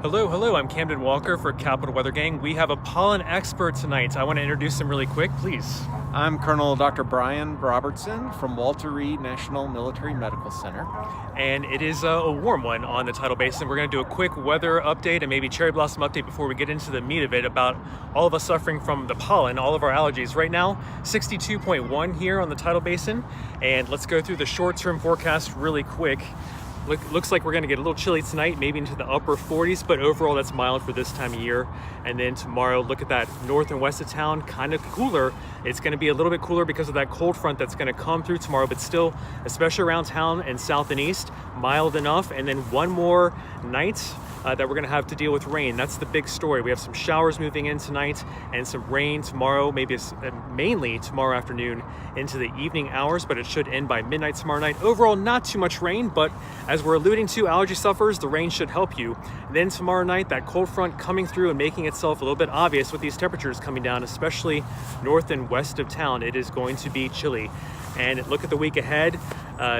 Hello, I'm Camden Walker for Capital Weather Gang. We have a pollen expert tonight. I want to introduce him really quick, please. I'm Colonel Dr. Brian Robertson from Walter Reed National Military Medical Center. And it is a warm one on the Tidal Basin. We're going to do a quick weather update and maybe cherry blossom update before we get into the meat of it about all of us suffering from the pollen, all of our allergies. Right now, 62.1 here on the Tidal Basin. And let's go through the short-term forecast really quick. Looks like we're going to get a little chilly tonight, maybe into the upper 40s, but overall that's mild for this time of year. And then tomorrow, look at that north and west of town, kind of cooler. It's going to be a little bit cooler because of that cold front that's going to come through tomorrow, but still, especially around town and south and east, mild enough. And then one more night that we're going to have to deal with rain. That's the big story. We have some showers moving in tonight and some rain tomorrow, maybe mainly tomorrow afternoon into the evening hours, but it should end by midnight tomorrow night. Overall, not too much rain, but as we're alluding to, allergy sufferers, the rain should help you. And then tomorrow night, that cold front coming through and making itself a little bit obvious with these temperatures coming down, especially north and west of town. It is going to be chilly. And look at the week ahead.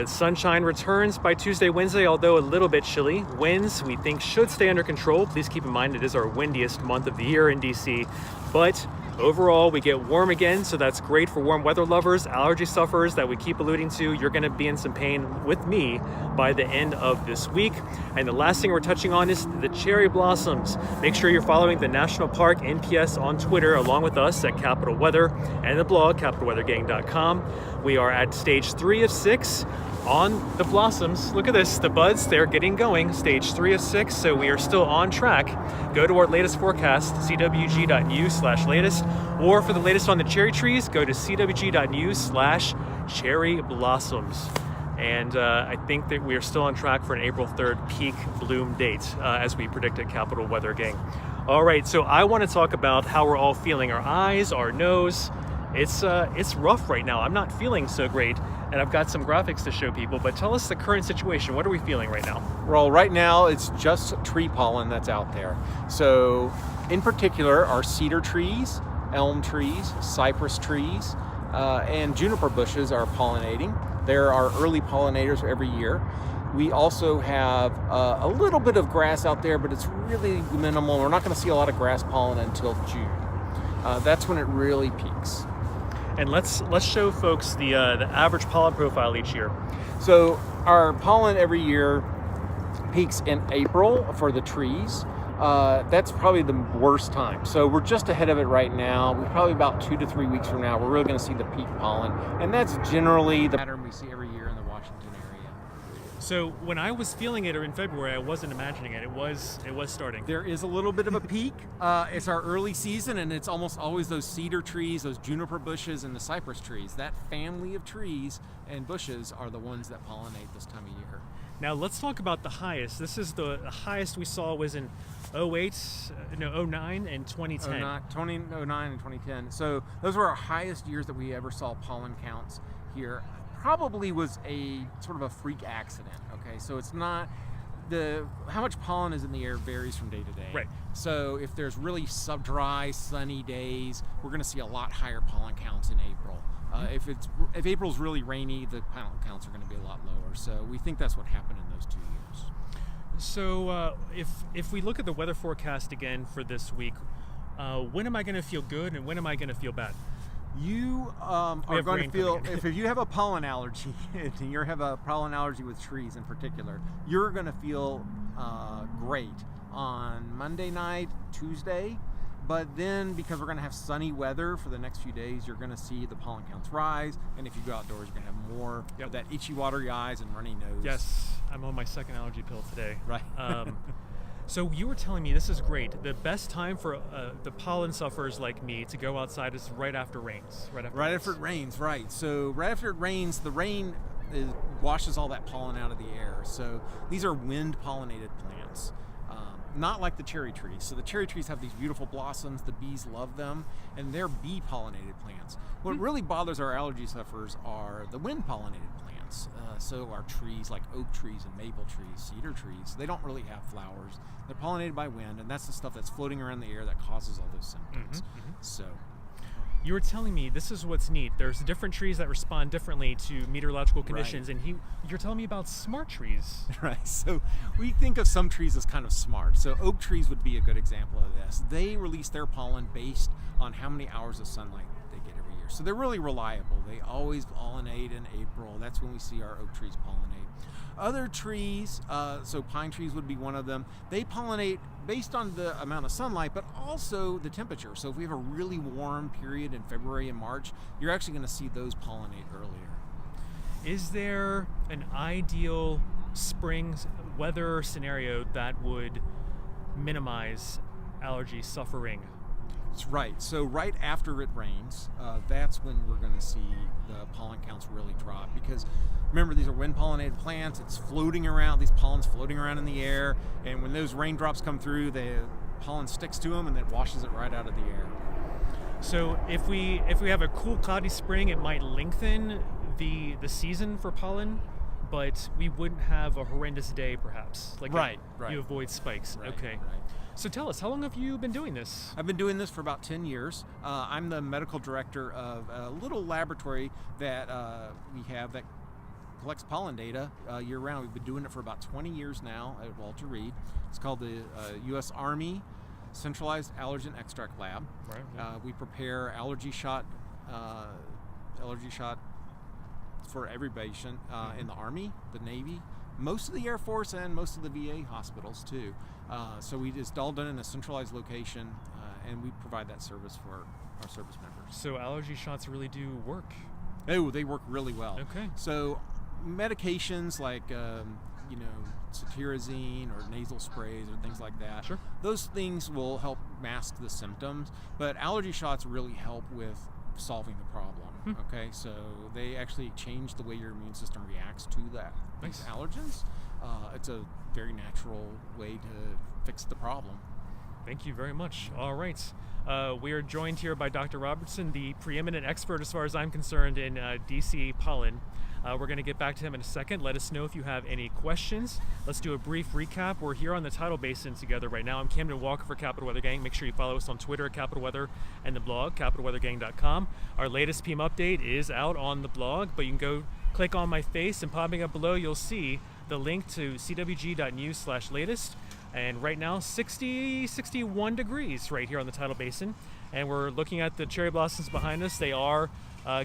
Sunshine returns by Tuesday, Wednesday, although a little bit chilly. Winds, we think, should stay under control. Please keep in mind it is our windiest month of the year in DC. But overall, we get warm again, so that's great for warm weather lovers, allergy sufferers that we keep alluding to. You're going to be in some pain with me by the end of this week. And the last thing we're touching on is the cherry blossoms. Make sure you're following the National Park NPS on Twitter, along with us at Capital Weather and the blog, capitalweathergang.com. We are at stage 3 of 6 on the blossoms. Look at this, the buds, they're getting going. Stage 3 of 6, so we are still on track. Go to our latest forecast, CWG.news/latest, or for the latest on the cherry trees, go to CWG.news/cherry blossoms. And I think that we are still on track for an April 3rd peak bloom date, as we predicted, Capital Weather Gang. All right, so I want to talk about how we're all feeling. Our eyes, our nose. It's rough right now. I'm not feeling so great, and I've got some graphics to show people, but tell us the current situation. What are we feeling right now? Well, right now it's just tree pollen that's out there. So in particular, our cedar trees, elm trees, cypress trees, and juniper bushes are pollinating. They're our early pollinators every year. We also have a little bit of grass out there, but it's really minimal. We're not going to see a lot of grass pollen until June. That's when it really peaks. And let's show folks the average pollen profile each year. So our pollen every year peaks in April for the trees. That's probably the worst time. So we're just ahead of it right now. We're probably about 2 to 3 weeks from now, we're really going to see the peak pollen. And that's generally the pattern we see every year in the Washington area. So when I was feeling it in February, I wasn't imagining it. It was starting. There is a little bit of a peak. It's our early season, and it's almost always those cedar trees, those juniper bushes, and the cypress trees. That family of trees and bushes are the ones that pollinate this time of year. Now let's talk about the highest. This is the highest we saw was in 09 and 2010. 09 and 2010. So those were our highest years that we ever saw pollen counts here. Probably was a sort of a freak accident. Okay, so it's not how much pollen is in the air varies from day to day. Right. So if there's really dry, sunny days, we're going to see a lot higher pollen counts in April. If April's really rainy, the pollen counts are going to be a lot lower. So we think that's what happened in those 2 years. So if we look at the weather forecast again for this week, when am I going to feel good and when am I going to feel bad? You are going to feel, if you have a pollen allergy, and you have a pollen allergy with trees in particular, you're going to feel great on Monday night, Tuesday. But then, because we're going to have sunny weather for the next few days, you're going to see the pollen counts rise. And if you go outdoors, you're going to have more of that itchy, watery eyes and runny nose. Yes, I'm on my second allergy pill today. Right. So you were telling me, this is great, the best time for the pollen sufferers like me to go outside is right after it rains. Right after it rains, right. So right after it rains, the rain washes all that pollen out of the air. So these are wind-pollinated plants. Not like the cherry trees. So the cherry trees have these beautiful blossoms, the bees love them, and they're bee-pollinated plants. What really bothers our allergy sufferers are the wind-pollinated plants. So our trees like oak trees and maple trees, cedar trees, they don't really have flowers. They're pollinated by wind, and that's the stuff that's floating around the air that causes all those symptoms. So You were telling me, this is what's neat, there's different trees that respond differently to meteorological conditions, Right. and you're telling me about smart trees. Right, so we think of some trees as kind of smart. So oak trees would be a good example of this. They release their pollen based on how many hours of sunlight they get every year. So they're really reliable. They always pollinate in April. That's when we see our oak trees pollinate. Other trees, so pine trees would be one of them, they pollinate based on the amount of sunlight, but also the temperature. So if we have a really warm period in February and March, you're actually going to see those pollinate earlier. Is there an ideal spring weather scenario that would minimize allergy suffering? That's right. So right after it rains, that's when we're going to see the pollen counts really drop, because remember, these are wind pollinated plants. It's floating around, these pollen's floating around in the air, and when those raindrops come through, the pollen sticks to them and it washes it right out of the air. So if we have a cool cloudy spring, it might lengthen the season for pollen, but we wouldn't have a horrendous day perhaps. Like Right. You avoid spikes. Right, okay. right. So tell us, how long have you been doing this? I've been doing this for about 10 years. I'm the medical director of a little laboratory that we have that collects pollen data year-round. We've been doing it for about 20 years now at Walter Reed. It's called the U.S. Army Centralized Allergen Extract Lab. Right. We prepare allergy shot for every patient in the Army, the Navy, most of the Air Force, and most of the VA hospitals too. So it's all done in a centralized location, and we provide that service for our service members. So allergy shots really do work. Oh, they work really well. Okay. So medications like cetirizine or nasal sprays or things like that, Sure. those things will help mask the symptoms, but allergy shots really help with solving the problem. Okay, so they actually change the way your immune system reacts to these Nice. allergens. It's a very natural way to fix the problem. Thank you very much. All right. We are joined here by Dr. Robertson, the preeminent expert as far as I'm concerned in DC pollen. We're going to get back to him in a second. Let us know if you have any questions. Let's do a brief recap. We're here on the tidal basin together right now. I'm Camden Walker for Capital Weather Gang. Make sure you follow us on Twitter at Capital Weather and the blog, capitalweathergang.com. Our latest PM update is out on the blog, but you can go click on my face, and popping up below, you'll see the link to CWG.news/latest. And right now, 61 degrees right here on the tidal basin. And we're looking at the cherry blossoms behind us. They are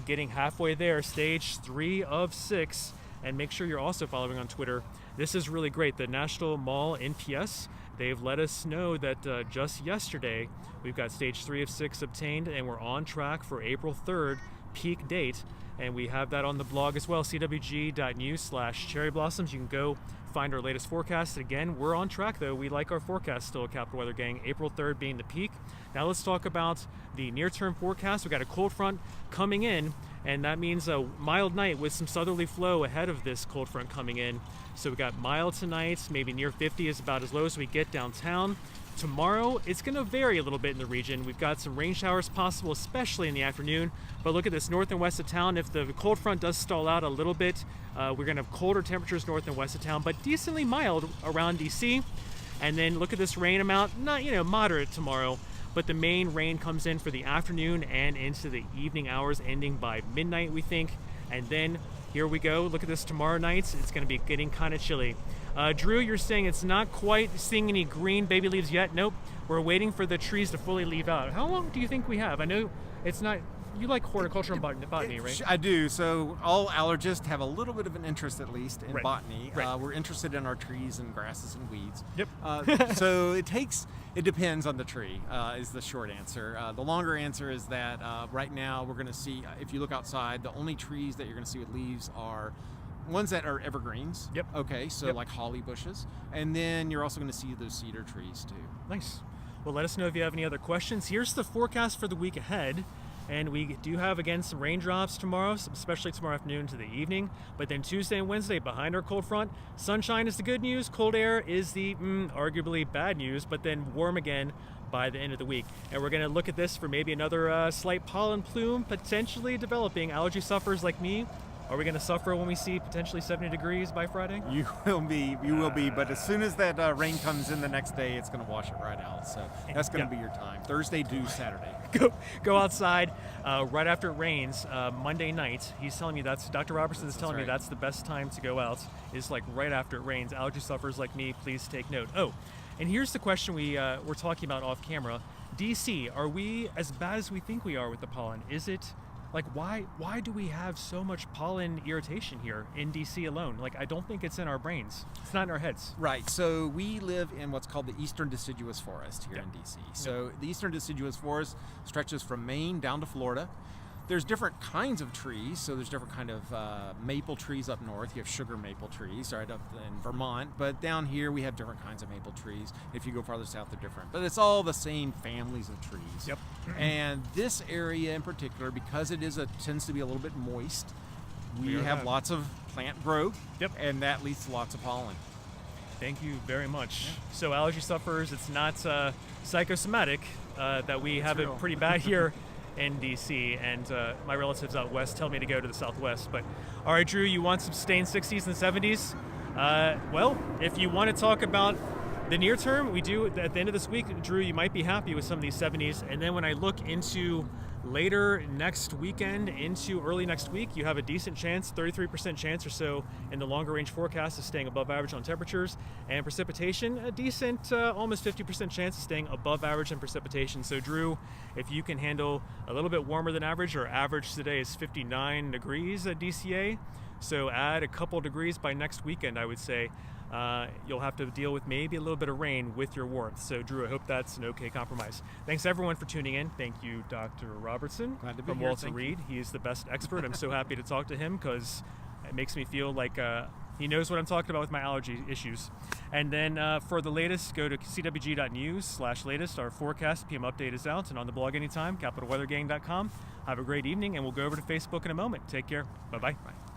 getting halfway there, stage 3 of 6. And make sure you're also following on Twitter. This is really great. The National Mall NPS, they've let us know that just yesterday, we've got stage 3 of 6 obtained, and we're on track for April 3rd peak date. And we have that on the blog as well, CWG.news/cherry blossoms. You can go find our latest forecast. Again, we're on track though. We like our forecast still at Capital Weather Gang, April 3rd being the peak. Now let's talk about the near-term forecast. We've got a cold front coming in, and that means a mild night with some southerly flow ahead of this cold front coming in. So we got mild tonight, maybe near 50 is about as low as we get downtown. Tomorrow, it's going to vary a little bit in the region. We've got some rain showers possible, especially in the afternoon. But look at this, north and west of town. If the cold front does stall out a little bit, we're going to have colder temperatures north and west of town, but decently mild around DC. And then look at this rain amount, not moderate tomorrow, but the main rain comes in for the afternoon and into the evening hours, ending by midnight, we think. And then here we go. Look at this tomorrow night. It's going to be getting kind of chilly. Drew, you're saying it's not quite seeing any green baby leaves yet. Nope. We're waiting for the trees to fully leaf out. How long do you think we have? I know it's not. You like horticulture and botany, right? I do. So all allergists have a little bit of an interest, at least, in Right. botany. Right. We're interested in our trees and grasses and weeds. Yep. So it depends on the tree, is the short answer. The longer answer is that right now we're going to see, if you look outside, the only trees that you're going to see with leaves are ones that are evergreens. Yep. Okay, so Yep. like holly bushes. And then you're also going to see those cedar trees too. Nice. Well, let us know if you have any other questions. Here's the forecast for the week ahead. And we do have, again, some raindrops tomorrow, especially tomorrow afternoon to the evening. But then Tuesday and Wednesday, behind our cold front, sunshine is the good news, cold air is the arguably bad news, but then warm again by the end of the week. And we're going to look at this for maybe another slight pollen plume potentially developing. Allergy sufferers like me Are we going to suffer when we see potentially 70 degrees by Friday? You will be. But as soon as that rain comes in the next day, it's going to wash it right out. So that's going to be your time. Thursday due Saturday. Go outside right after it rains Monday night. He's telling me Dr. Robertson is telling me that's the best time to go out, is like right after it rains. Allergy sufferers like me, please take note. Oh, and here's the question we're talking about off camera. DC, are we as bad as we think we are with the pollen? Is it like why do we have so much pollen irritation here in DC alone? Like, I don't think it's in our brains. It's not in our heads. Right. So we live in what's called the Eastern Deciduous Forest here in DC. So the Eastern Deciduous Forest stretches from Maine down to Florida. There's different kinds of trees. So there's different kind of maple trees up north. You have sugar maple trees right up in Vermont. But down here we have different kinds of maple trees. If you go farther south, they're different. But it's all the same families of trees. Yep. And this area in particular, because it tends to be a little bit moist, we have lots of plant growth. Yep. And that leads to lots of pollen. Thank you very much. So allergy sufferers, it's not psychosomatic that we have it pretty bad here in DC, and my relatives out west tell me to go to the southwest. But all right, Drew, you want some sustained 60s and 70s? Well, if you want to talk about the near term, we do at the end of this week. Drew, you might be happy with some of these 70s, and then when I look into later next weekend into early next week, you have a decent chance, 33% chance or so in the longer range forecast of staying above average on temperatures, and precipitation, a decent almost 50% chance of staying above average in precipitation. So Drew, if you can handle a little bit warmer than average, or average today is 59 degrees at DCA, so add a couple degrees by next weekend, I would say. You'll have to deal with maybe a little bit of rain with your warmth. So Drew, I hope that's an okay compromise. Thanks everyone for tuning in. Thank you, Dr. Robertson from Walter Reed. He's the best expert. I'm so happy to talk to him because it makes me feel like he knows what I'm talking about with my allergy issues. And then for the latest, go to CWG.news/latest. Our forecast PM update is out and on the blog anytime, capitalweathergang.com. Have a great evening, and we'll go over to Facebook in a moment. Take care. Bye-bye. Bye.